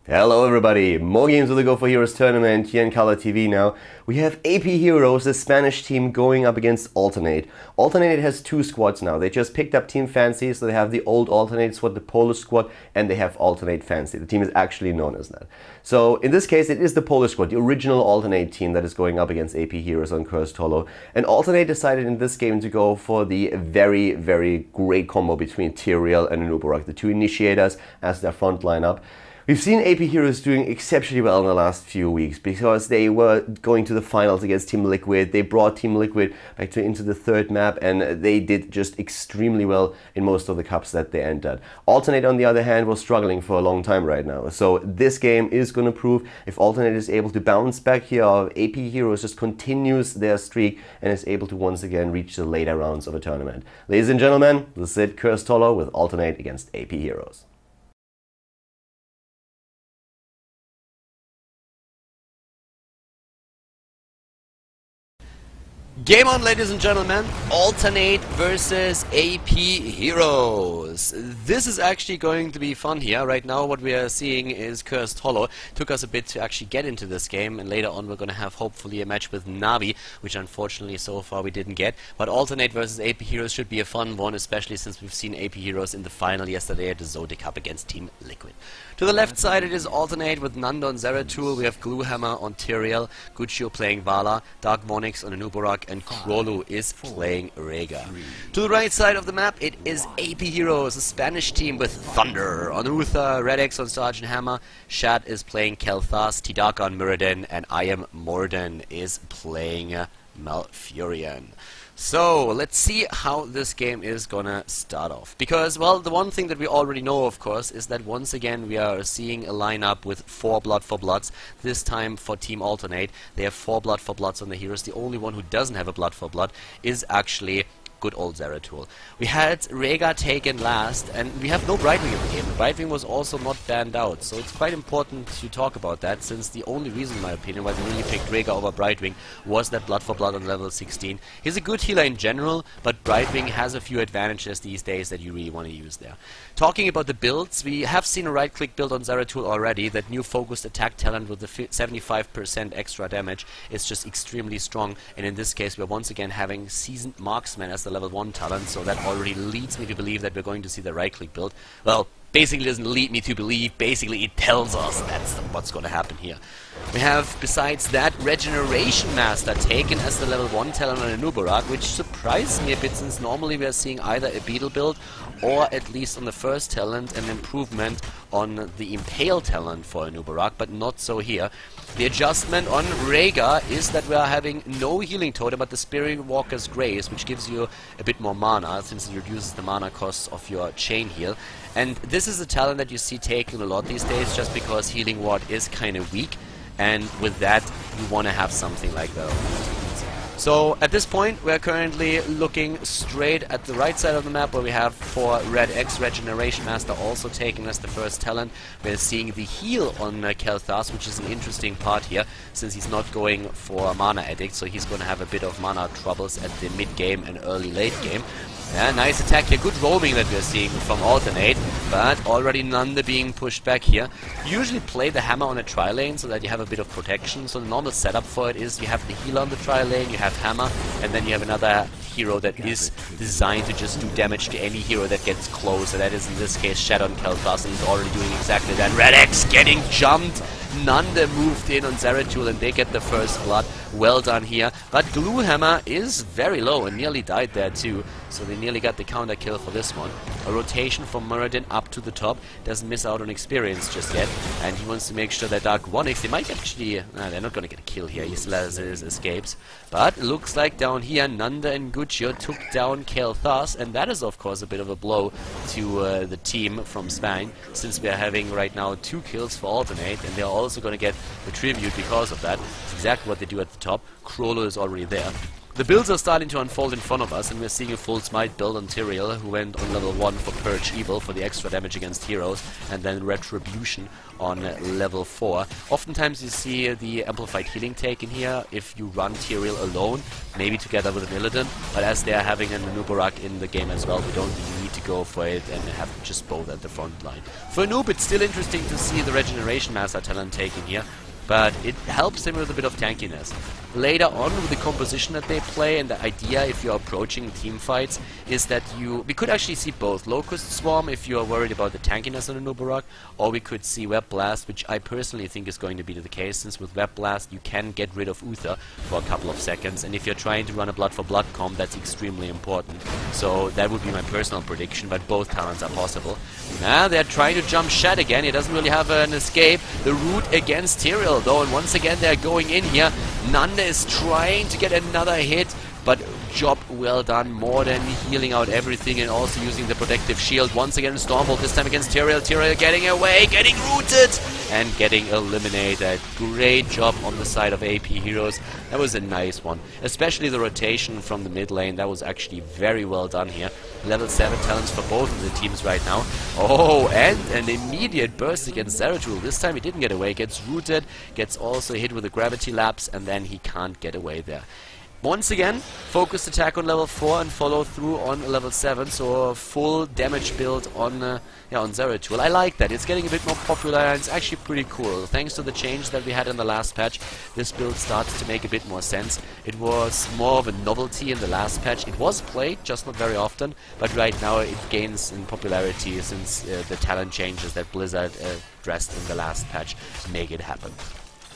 Hello everybody, more games of the Go4Heroes Tournament here in Khaldor TV now. We have ApHeroes, the Spanish team, going up against Alternate. Alternate has two squads now. They just picked up Team Fancy, so they have the old Alternate squad, the Polish squad, and they have Alternate Fancy. The team is actually known as that. So in this case, it is the Polish squad, the original Alternate team that is going up against ApHeroes on Cursed Hollow. And Alternate decided in this game to go for the very great combo between Tyrael and Anubarak, the two initiators as their front lineup. We've seen ApHeroes doing exceptionally well in the last few weeks because they were going to the finals against Team Liquid. They brought Team Liquid back into the third map and they did just extremely well in most of the cups that they entered. Alternate, on the other hand, was struggling for a long time right now. So this game is going to prove if Alternate is able to bounce back here, or ApHeroes just continues their streak and is able to once again reach the later rounds of a tournament. Ladies and gentlemen, this is Cursed Hollow with Alternate against ApHeroes. Game on, ladies and gentlemen. Alternate versus ApHeroes. This is actually going to be fun here. Right now what we are seeing is Cursed Hollow. Took us a bit to actually get into this game, and later on we're going to have hopefully a match with Navi, which unfortunately so far we didn't get. But Alternate versus ApHeroes should be a fun one, especially since we've seen ApHeroes in the final yesterday at the Zodiac Cup against Team Liquid. To the left side it is Alternate with Nanda on Zeratul. We have Gluehammer on Tyrael, Guccio playing Vala, Dark Monix on Anubarak, and Krolu is playing Rega. To the right side of the map it is ApHeroes, a Spanish team with Thunder on Uther, Redex on Sergeant Hammer, Shad is playing Kel'Thas, Tidaka on Muradin, and I am Morden is playing Malfurion. So, let's see how this game is gonna start off. Because, well, the one thing that we already know, of course, is that once again we are seeing a lineup with 4 Blood for Bloods. This time for Team Alternate, they have 4 Blood for Bloods on the heroes. The only one who doesn't have a Blood for Blood is actually good old Zeratul. We had Rega taken last, and we have no Brightwing in the game. Brightwing was also not banned out, so it's quite important to talk about that, since the only reason, in my opinion, why they really picked Rega over Brightwing was that Blood for Blood on level 16. He's a good healer in general, but Brightwing has a few advantages these days that you really want to use there. Talking about the builds, we have seen a right-click build on Zeratul already. That new focused attack talent with the 75% extra damage is just extremely strong, and in this case we're once again having Seasoned Marksman as the level 1 talent, so that already leads me to believe that we're going to see the right-click build. Well, basically doesn't lead me to believe, basically it tells us that's what's going to happen here. We have, besides that, Regeneration Master taken as the level 1 talent on Anubarak, which surprised me a bit, since normally we are seeing either a Beetle build or at least on the first talent an improvement on the Impale talent for Anubarak, but not so here. The adjustment on Rega is that we are having no healing totem but the Spirit Walker's Grace, which gives you a bit more mana since it reduces the mana costs of your chain heal. And this is a talent that you see taken a lot these days just because Healing Ward is kind of weak, and with that you want to have something like that. So at this point we're currently looking straight at the right side of the map, where we have for Red X Regeneration Master also taken as the first talent. We're seeing the heal on Kel'Thas, which is an interesting part here, since he's not going for Mana Addict, so he's going to have a bit of mana troubles at the mid game and early late game. Yeah, nice attack here, good roaming that we're seeing from Alternate, but already Nanda being pushed back here. Usually play the hammer on a tri-lane so that you have a bit of protection, so the normal setup for it is you have the healer on the tri-lane, you have hammer, and then you have another hero that is designed to just do damage to any hero that gets close, and that is in this case Shadow on Kel'Thas, and he's already doing exactly that. Red X getting jumped! Nanda moved in on Zeratul and they get the first blood. Well done here. But Gluehammer is very low and nearly died there too, so they nearly got the counter kill for this one. A rotation from Muradin up to the top, doesn't miss out on experience just yet, and he wants to make sure that Dark Vonix, they might actually, they're not gonna get a kill here, he still has his escapes. But it looks like down here Nanda and Guccio took down Kel'Thas, and that is of course a bit of a blow to the team from Spain, since we are having right now 2 kills for Alternate, and they're also going to get the tribute because of that. It's exactly what they do at the top. Krolu is already there. The builds are starting to unfold in front of us, and we're seeing a full smite build on Tyrael, who went on level 1 for Purge Evil for the extra damage against heroes, and then Retribution on level 4. Oftentimes you see the amplified healing taken here if you run Tyrael alone, maybe together with an Illidan, but as they are having an Anubarak in the game as well, we don't need to go for it and have just both at the front line. For Noob, it's still interesting to see the Regeneration Master talent taken here, but it helps him with a bit of tankiness. Later on, with the composition that they play and the idea if you're approaching team fights is that we could actually see both Locust Swarm if you are worried about the tankiness on the Nubarak, or we could see Web Blast, which I personally think is going to be the case, since with Web Blast you can get rid of Uther for a couple of seconds, and if you're trying to run a blood for blood comp, that's extremely important. So that would be my personal prediction, but both talents are possible. Now they're trying to jump Shed again. He doesn't really have an escape. The root against Tyrael though, and once again they're going in here. Nanda is trying to get another hit, but job well done, more than healing out everything and also using the protective shield. Once again Stormbolt, this time against Tyrael. Tyrael getting away, getting rooted, and getting eliminated. Great job on the side of ApHeroes. That was a nice one. Especially the rotation from the mid lane, that was actually very well done here. Level 7 talents for both of the teams right now. Oh, and an immediate burst against Zeratul. This time he didn't get away, gets rooted, gets also hit with a gravity lapse, and then he can't get away there. Once again, focused attack on level 4 and follow through on level 7, so a full damage build on Zeratul. I like that. It's getting a bit more popular and it's actually pretty cool. Thanks to the change that we had in the last patch, this build starts to make a bit more sense. It was more of a novelty in the last patch. It was played, just not very often, but right now it gains in popularity since the talent changes that Blizzard addressed in the last patch make it happen.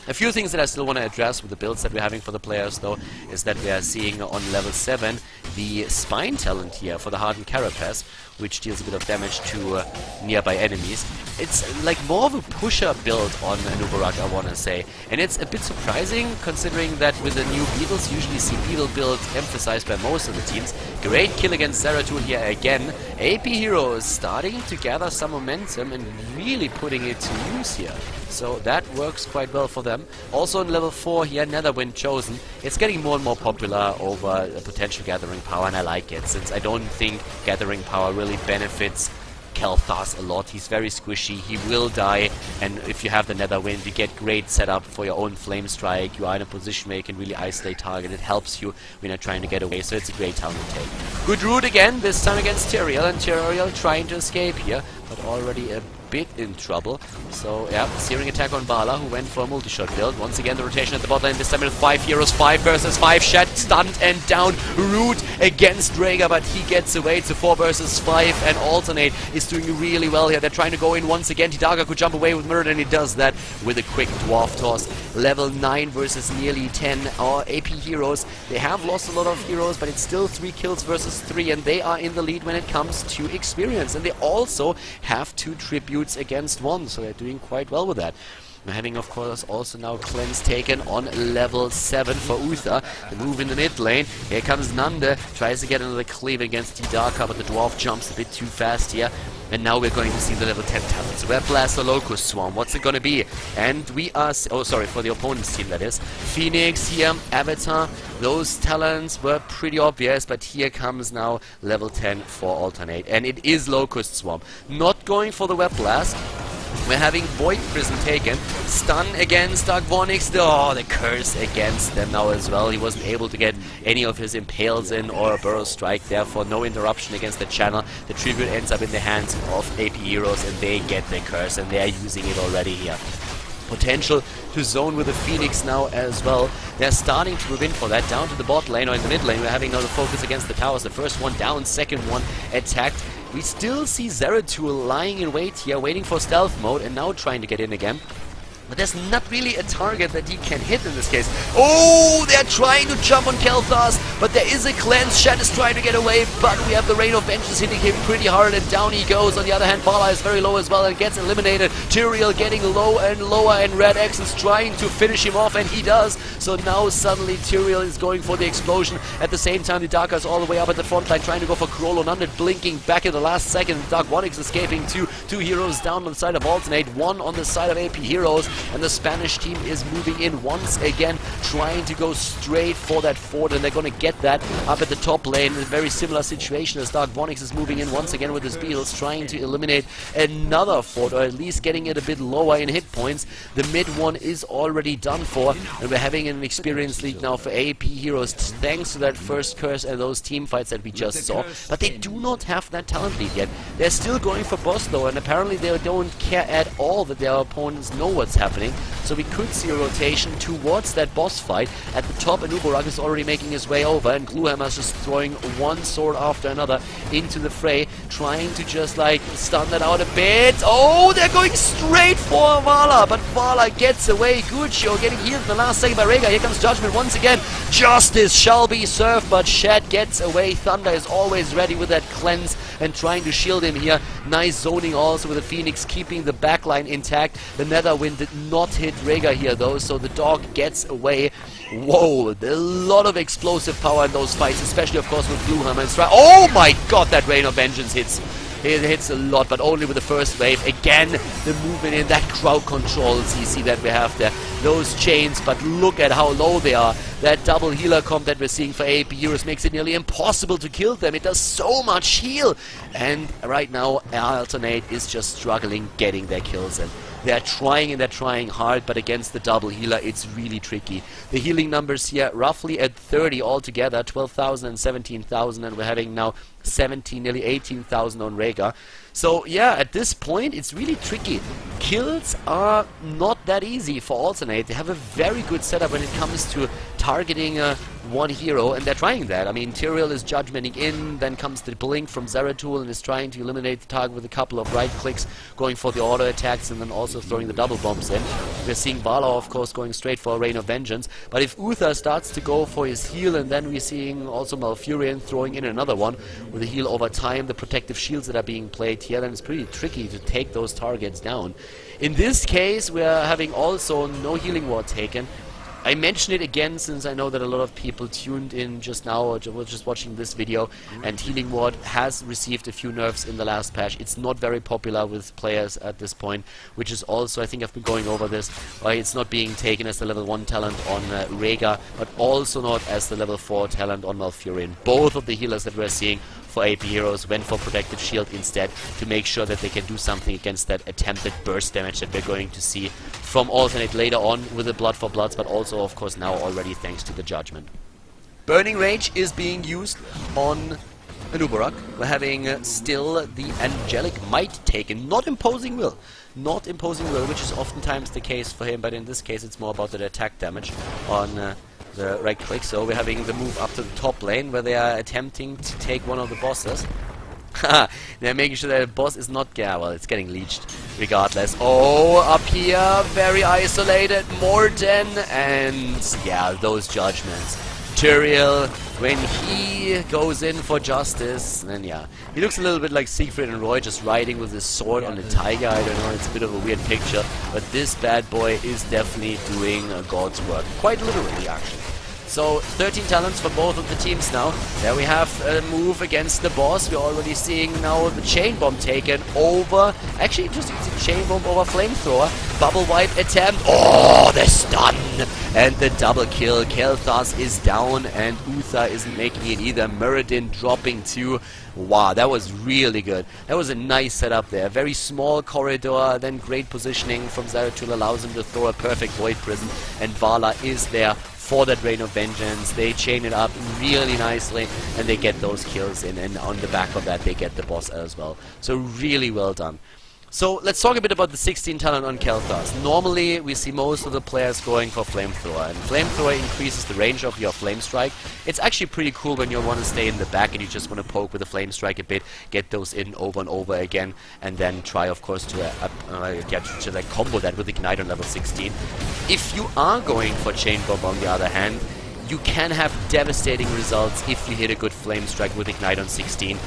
A few things that I still want to address with the builds that we're having for the players though is that we are seeing on level 7 the Spine talent here for the Hardened Carapace, which deals a bit of damage to nearby enemies. It's like more of a pusher build on Nubarak, I want to say. And it's a bit surprising considering that with the new Beetles, usually see Beetle build emphasized by most of the teams. Great kill against Zeratul here again. ApHeroes starting to gather some momentum and really putting it to use here. So that works quite well for them. Also on level 4 here, Netherwind chosen. It's getting more and more popular over potential gathering power, and I like it, since I don't think gathering power really benefits Khaldor a lot. He's very squishy, he will die, and if you have the Netherwind, you get great setup for your own Flame Strike. You are in a position where you can really isolate target. It helps you when you're trying to get away, so it's a great talent to take. Good root again, this time against Tyrael, and Tyrael trying to escape here, but already a bit in trouble. So yeah, Searing attack on Bala, who went for a multi-shot build. Once again the rotation at the bot lane, this time with 5 heroes, 5 versus 5, Shed stunned and down. Root against Rhaegar, but he gets away to 4 versus 5, and Alternate is doing really well here. They're trying to go in once again. Tidaka could jump away with Mirror, and he does that with a quick dwarf toss. Level 9 versus nearly 10. Our ApHeroes, they have lost a lot of heroes, but it's still 3 kills versus 3, and they are in the lead when it comes to experience. And they also have 2 tributes against 1, so they're doing quite well with that. We're having, of course, also now Cleanse taken on level 7 for Uther. The move in the mid lane. Here comes Nanda. Tries to get another cleave against Tidaka, but the dwarf jumps a bit too fast here. And now we're going to see the level 10 talents. Web Blast or Locust Swarm. What's it going to be? And we are... Oh, sorry, for the opponent's team, that is. Phoenix here, Avatar. Those talents were pretty obvious, but here comes now level 10 for Alternate. And it is Locust Swarm. Not going for the Web Blast. We're having Void Prison taken. Stun against Dark Vonix. Oh, the curse against them now as well. He wasn't able to get any of his Impales in or a Burrow Strike. Therefore, no interruption against the channel. The tribute ends up in the hands of ApHeroes, and they get the curse, and they are using it already here. Potential to zone with the Phoenix now as well. They're starting to move in for that. Down to the bot lane or in the mid lane. We're having now the focus against the towers. The first one down, second one attacked. We still see Zeratul lying in wait here, waiting for stealth mode, and now trying to get in again. But there's not really a target that he can hit in this case. Oh, they're trying to jump on Khaldor, but there is a cleanse. Shed is trying to get away, but we have the Rain of Vengeance hitting him pretty hard, and down he goes. On the other hand, Bala is very low as well and gets eliminated. Tyrael getting low and lower, and Red X is trying to finish him off, and he does. So now suddenly Tyrael is going for the explosion. At the same time, the Dark is all the way up at the front line, trying to go for Krollo. Nanda blinking back in the last second. Dark Vonix escaping too. 2 heroes down on the side of Alternate, 1 on the side of ApHeroes. and the Spanish team is moving in once again, trying to go straight for that fort, and they're going to get that up at the top lane. A very similar situation as Dark Vonix is moving in once again with his beetles, trying to eliminate another fort, or at least getting it a bit lower in hit points. The mid one is already done for, and we're having an experience league now for ApHeroes, thanks to that first curse and those team fights that we just saw. But they do not have that talent lead yet. They're still going for boss though, and apparently they don't care at all that their opponents know what's happening. So we could see a rotation towards that boss fight. At the top, Anubarak is already making his way over, and Gluehammer's just throwing one sword after another into the fray, trying to just like stun that out a bit. Oh, they're going straight for Vala, but Vala gets away. Guccio getting healed in the last second by Rhaegar. Here comes Judgment once again. Justice shall be served, but Shed gets away. Thunder is always ready with that cleanse and trying to shield him here. Nice zoning also with the Phoenix, keeping the backline intact. The Netherwind did not hit Rhaegar here though, so the dog gets away. Whoa, a lot of explosive power in those fights, especially of course with Gluehammer and Strike. Oh my god, that Rain of Vengeance hits. It hits a lot, but only with the first wave. Again, the movement in that crowd control CC that we have there. Those chains, but look at how low they are. That double healer comp that we're seeing for ApHeroes makes it nearly impossible to kill them. It does so much heal. And right now, Alternate is just struggling getting their kills in. They're trying and they're trying hard, but against the double healer, it's really tricky. The healing numbers here roughly at 30 altogether, 12,000 and 17,000, and we're having now 17, nearly 18,000 on Rhaegar. So yeah, at this point, it's really tricky. Kills are not that easy for Alternate. They have a very good setup when it comes to targeting one hero, and they're trying that. I mean, Tyrael is judgmenting in, then comes the blink from Zeratul and is trying to eliminate the target with a couple of right clicks, going for the auto attacks and then also throwing the double bombs in. We're seeing Vala, of course, going straight for a Rain of Vengeance, but if Uther starts to go for his heal, and then we're seeing also Malfurion throwing in another one with a heal over time, the protective shields that are being played here, then it's pretty tricky to take those targets down. In this case, we're having also no healing ward taken. I mention it again since I know that a lot of people tuned in just now or were just watching this video, and Healing Ward has received a few nerfs in the last patch. It's not very popular with players at this point, which is also, I think I've been going over this, why it's not being taken as the level 1 talent on Rhaegar, but also not as the level 4 talent on Malfurion. Both of the healers that we're seeing for ApHeroes went for Protective Shield instead to make sure that they can do something against that attempted burst damage that we're going to see from Alternate later on with the Blood for Bloods, but also of course now already thanks to the Judgment. Burning Rage is being used on Anubarak. We're having still the Angelic Might taken, not Imposing Will. Not Imposing Will, which is oftentimes the case for him, but in this case it's more about the attack damage on the right click. So we're having the move up to the top lane where they are attempting to take one of the bosses. They're making sure that the boss is not... Yeah, well, it's getting leeched regardless. Oh, up here, very isolated, Morten, and yeah, those judgments. Tyrael, when he goes in for justice, then yeah, he looks a little bit like Siegfried and Roy just riding with his sword on a tiger. I don't know, it's a bit of a weird picture, but this bad boy is definitely doing God's work, quite literally actually. So 13 talents for both of the teams now. There we have a move against the boss. We're already seeing now the chain bomb taken over. Actually, just the chain bomb over flamethrower. Bubble wipe attempt. Oh, the stun and the double kill. Kel'Thas is down and Uther isn't making it either. Muradin dropping too. Wow, that was really good. That was a nice setup there. Very small corridor, then great positioning from Zeratul allows him to throw a perfect Void Prison, and Vala is there for that Rain of Vengeance. They chain it up really nicely and they get those kills in, and on the back of that they get the boss as well. So really well done. So let's talk a bit about the 16 talent on Kel'Thas. Normally we see most of the players going for Flamethrower, and Flamethrower increases the range of your Flame Strike. It's actually pretty cool when you want to stay in the back and you just want to poke with the Flame Strike a bit, get those in over and over again, and then try of course to get to like combo that with Ignite on level 16. If you are going for Chain Bomb on the other hand, you can have devastating results if you hit a good Flame Strike with Ignite on 16.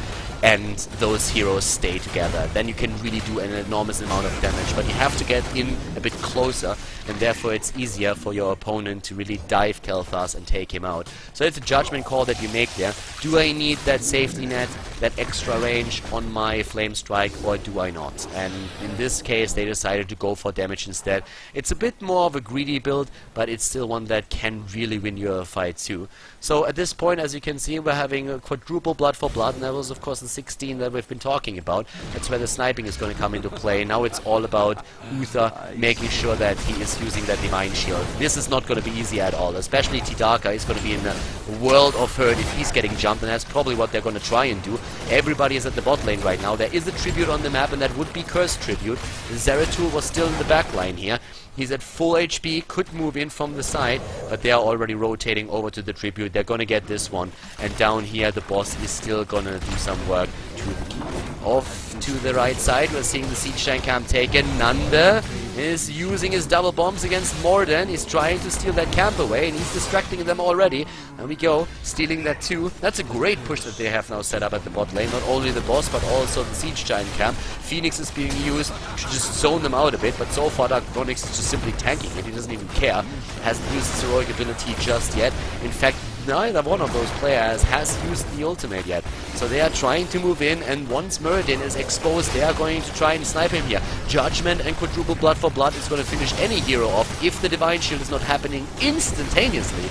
and those heroes stay together. Then you can really do an enormous amount of damage, but you have to get in a bit closer, and therefore it's easier for your opponent to really dive Telthas and take him out. So it's a judgment call that you make there. Do I need that safety net, that extra range on my Flame Strike, or do I not? And in this case they decided to go for damage instead. It's a bit more of a greedy build, but it's still one that can really win you a fight too. So at this point, as you can see, we're having a quadruple blood for blood, and that was of course the 16 that we've been talking about. That's where the sniping is going to come into play. Now it's all about Uther making sure that he is using that Divine Shield. This is not going to be easy at all, especially Tidaka is going to be in a world of hurt if he's getting jumped, and that's probably what they're going to try and do. Everybody is at the bot lane right now. There is a tribute on the map, and that would be Cursed Tribute. Zeratul was still in the back line here. He's at full HP, could move in from the side, but they are already rotating over to the tribute. They're gonna get this one, and down here the boss is still gonna do some work to keep him off to the right side. We're seeing the Siege Tank camp taken. Nanda is using his double bombs against Morden. He's trying to steal that camp away, and he's distracting them already. There we go, stealing that too. That's a great push that they have now set up at the bot lane. Not only the boss, but also the Siege Giant camp. Phoenix is being used to just zone them out a bit, but so far Darkonix is just simply tanking it. He doesn't even care. Hasn't used his heroic ability just yet. In fact, neither one of those players has used the ultimate yet. So they are trying to move in, and once Muradin is exposed, they are going to try and snipe him here. Judgment and quadruple blood for blood is going to finish any hero off if the Divine Shield is not happening instantaneously.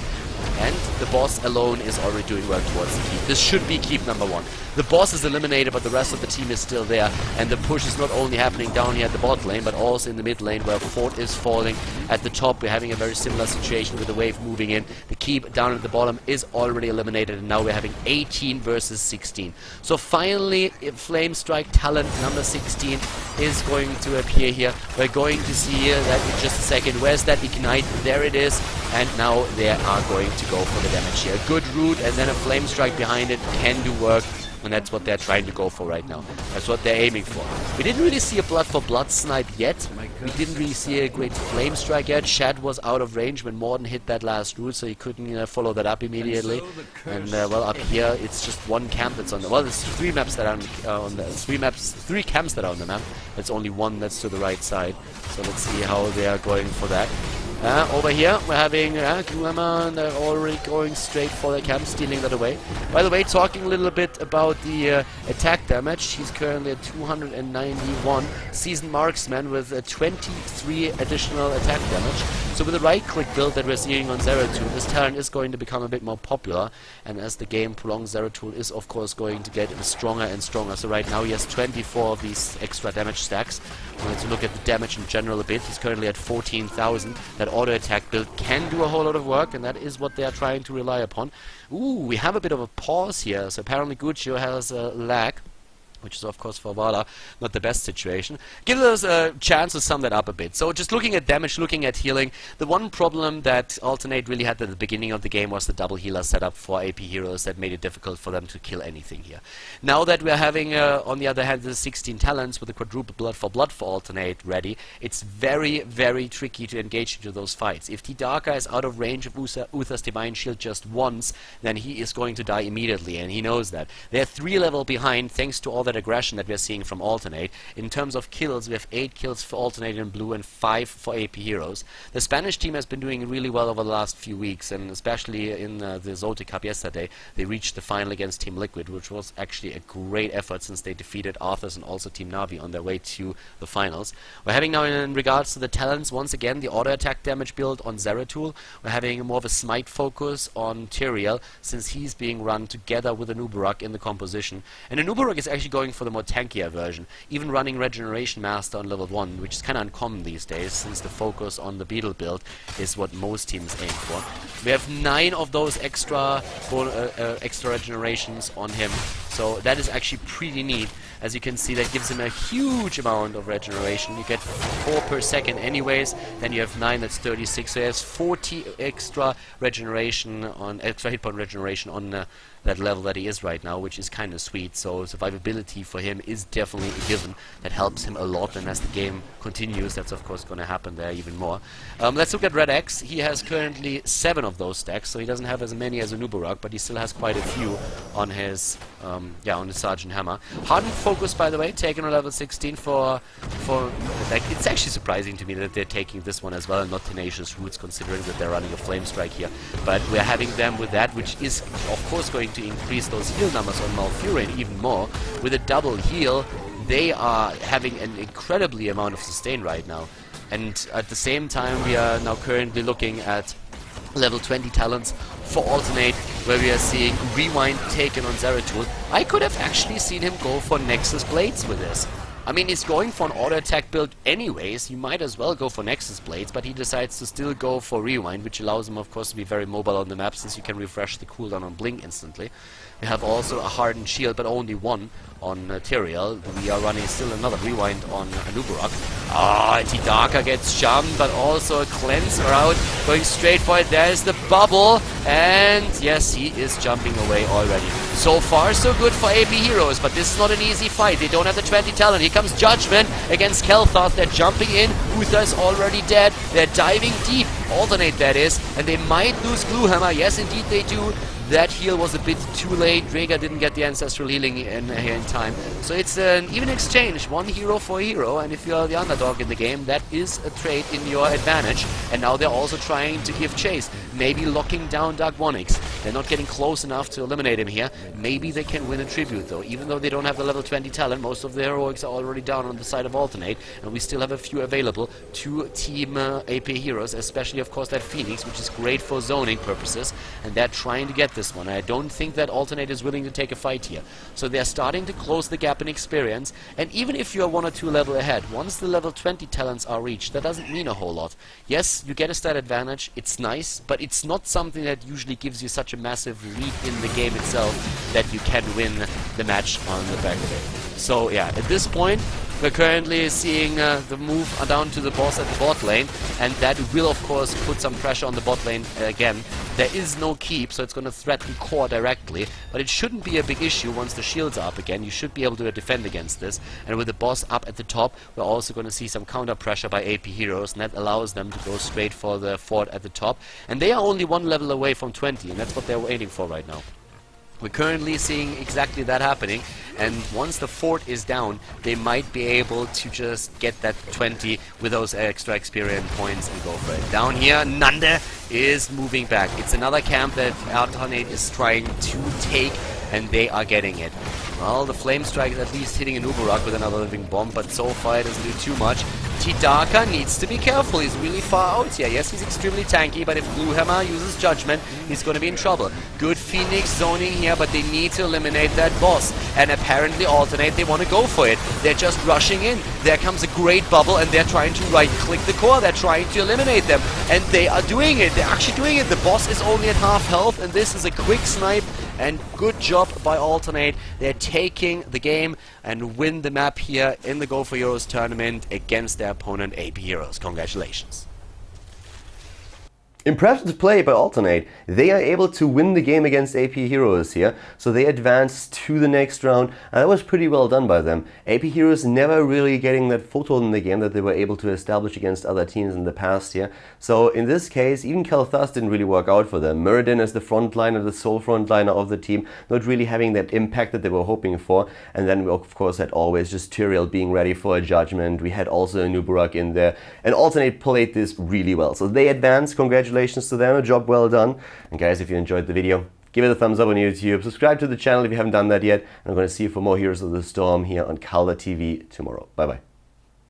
And the boss alone is already doing work towards the keep. This should be keep number 1. The boss is eliminated, but the rest of the team is still there. And the push is not only happening down here at the bot lane, but also in the mid lane where Fort is falling. At the top, we're having a very similar situation with the wave moving in. The keep down at the bottom is already eliminated, and now we're having 18 versus 16. So finally, Flame Strike talent number 16 is going to appear here. We're going to see that in just a second. Where's that ignite? There it is. And now they are going to go for the damage here. Good root and then a Flame Strike behind it can do work. And that's what they're trying to go for right now. That's what they're aiming for. We didn't really see a blood for blood snipe yet. We didn't really see a great Flame Strike yet. Shad was out of range when Morden hit that last root, so he couldn't follow that up immediately. And well, up here it's just one camp that's on the... Well, there's 3 maps that are on the... 3 camps that are on the map. There's only one that's to the right side. So let's see how they are going for that. Over here, we're having Glummer, and they're already going straight for the camp, stealing that away. By the way, talking a little bit about the attack damage, he's currently at 291. Seasoned Marksman with 23 additional attack damage. So with the right-click build that we're seeing on Zeratul, this talent is going to become a bit more popular. And as the game prolongs, Zeratul is of course going to get stronger and stronger. So right now he has 24 of these extra damage stacks. To look at the damage in general a bit, he's currently at 14,000. That auto attack build can do a whole lot of work, and that is what they are trying to rely upon. Ooh, we have a bit of a pause here. So apparently Guccio has a lag, which is of course for Vala not the best situation. Give us a chance to sum that up a bit. So just looking at damage, looking at healing, the one problem that Alternate really had at the beginning of the game was the double healer setup for ApHeroes that made it difficult for them to kill anything here. Now that we're having, on the other hand, the 16 talents with the quadruple blood for Alternate ready, it's very, very tricky to engage into those fights. If Tidaka is out of range of Uther's Divine Shield just once, then he is going to die immediately, and he knows that. They're 3 level behind thanks to all that aggression that we're seeing from Alternate. In terms of kills, we have 8 kills for Alternate in blue and 5 for ApHeroes. The Spanish team has been doing really well over the last few weeks, and especially in the Zote Cup yesterday, they reached the final against Team Liquid, which was actually a great effort since they defeated Arthurs and also Team Navi on their way to the finals. We're having now, in regards to the talents, once again the auto attack damage build on Zeratul. We're having more of a smite focus on Tyrael, since he's being run together with an Uberuk in the composition. And an Uberuk is actually going for the more tankier version, even running Regeneration Master on level 1, which is kind of uncommon these days, since the focus on the Beetle build is what most teams aim for. We have 9 of those extra regenerations on him, so that is actually pretty neat. As you can see, that gives him a huge amount of regeneration. You get 4 per second anyways, then you have 9, that's 36, so he has 40 extra regeneration on, extra hit point regeneration on that level that he is right now, which is kind of sweet. So survivability for him is definitely a given. That helps him a lot, and as the game continues, that's of course going to happen there even more. Let's look at Red X. He has currently 7 of those stacks, so he doesn't have as many as a Nubarak, but he still has quite a few on his on his Sergeant Hammer. Hardened Focus, by the way, taken on level 16 for like, it's actually surprising to me that they're taking this one as well and not Tenacious Roots, considering that they're running a Flame Strike here. But we're having them with that, which is of course going to increase those heal numbers on Malfurion even more. With a double heal, they are having an incredibly amount of sustain right now. And at the same time, we are now currently looking at level 20 talents for Alternate, where we are seeing Rewind taken on Zeratul. I could have actually seen him go for Nexus Blades with this. I mean, he's going for an auto attack build anyways, you might as well go for Nexus Blades, but he decides to still go for Rewind, which allows him of course to be very mobile on the map, since you can refresh the cooldown on Blink instantly. We have also a Hardened Shield, but only one on Tyrael. We are running still another Rewind on Anubarak. Tidaka gets jumped, but also a Cleanser out, going straight for it. There's the bubble, and yes, he is jumping away already. So far, so good for ApHeroes, but this is not an easy fight. They don't have the 20 talent. Here comes Judgment against Khaldor. They're jumping in. Uther is already dead. They're diving deep. Alternate, that is, and they might lose Gluehammer. Yes, indeed they do. That heal was a bit too late. Rhaegar didn't get the ancestral healing here in time. So it's an even exchange, 1 hero for a hero, and if you're the underdog in the game, that is a trade in your advantage. And now they're also trying to give chase, maybe locking down Dark Vonix. They're not getting close enough to eliminate him here. Maybe they can win a tribute though, even though they don't have the level 20 talent. Most of the heroics are already down on the side of Alternate, and we still have a few available to team ApHeroes, especially of course that Phoenix, which is great for zoning purposes, and they're trying to get this one. I don't think that Alternate is willing to take a fight here. So they're starting to close the gap in experience, and even if you're 1 or 2 level ahead, once the level 20 talents are reached, that doesn't mean a whole lot. Yes, you get a stat advantage, it's nice, but it's not something that usually gives you such a massive lead in the game itself that you can win the match on the back of it. So yeah, at this point, we're currently seeing the move down to the boss at the bot lane, and that will of course put some pressure on the bot lane again. There is no keep, so it's going to threaten core directly, but it shouldn't be a big issue once the shields are up again. You should be able to defend against this, and with the boss up at the top, we're also going to see some counter pressure by ApHeroes, and that allows them to go straight for the fort at the top. And they are only 1 level away from 20, and that's what they're waiting for right now. We're currently seeing exactly that happening, and once the fort is down, they might be able to just get that 20 with those extra experience points and go for it. Down here, Nande is moving back. It's another camp that Alternate is trying to take, and they are getting it. Well, the Flame Strike is at least hitting an Uberak with another living bomb, but so far it doesn't do too much. Tidaka needs to be careful. He's really far out here. Yes, he's extremely tanky, but if Gluehammer uses Judgment, he's going to be in trouble. Good Phoenix zoning here, but they need to eliminate that boss. And apparently Alternate, they want to go for it. They're just rushing in. There comes a great bubble, and they're trying to right-click the core. They're trying to eliminate them. And they are doing it. They're actually doing it. The boss is only at half health, and this is a quick snipe. And good job by Alternate. They're taking the game and win the map here in the Go4Heroes Tournament against their opponent ApHeroes. Congratulations. Impressive play by Alternate. They are able to win the game against ApHeroes here, so they advance to the next round, and that was pretty well done by them. ApHeroes never really getting that foothold in the game that they were able to establish against other teams in the past here. So in this case, even Khaldor didn't really work out for them. Muradin as the frontliner, the sole frontliner of the team, not really having that impact that they were hoping for. And then we of course had always just Tyrael being ready for a judgment. We had also a Nubarak in there, and Alternate played this really well. So they advanced. Congratulations to them, a job well done. And guys, if you enjoyed the video, give it a thumbs up on YouTube, subscribe to the channel if you haven't done that yet, and I'm going to see you for more Heroes of the Storm here on Khaldor TV tomorrow. Bye bye.